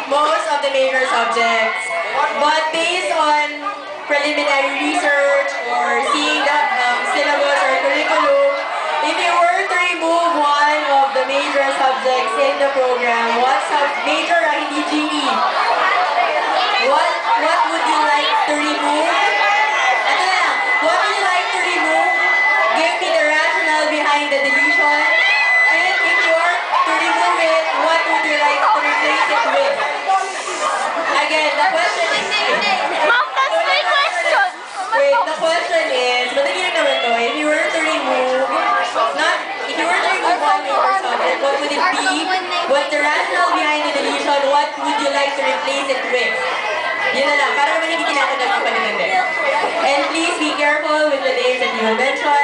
most of the major subjects. But based on preliminary research or seeing the syllabus or curriculum, if you were to remove one of the major subjects in the program, what major hindi GE? What would you like to remove? Ito na lang. What would you like to remove? Give me the rationale behind the deletion. And if you are to remove it, what would you like to replace it with? Again, the question is... Mom, that's my question! Wait, the question is, madali lang naman to, if you were to remove, if you were to remove one major subject, what would it be? What's the rationale behind the deletion? What would you like to replace it with? Yun na lang, para naman hindi tinatanggap ang panitindi. And please be careful with the names that you will mention.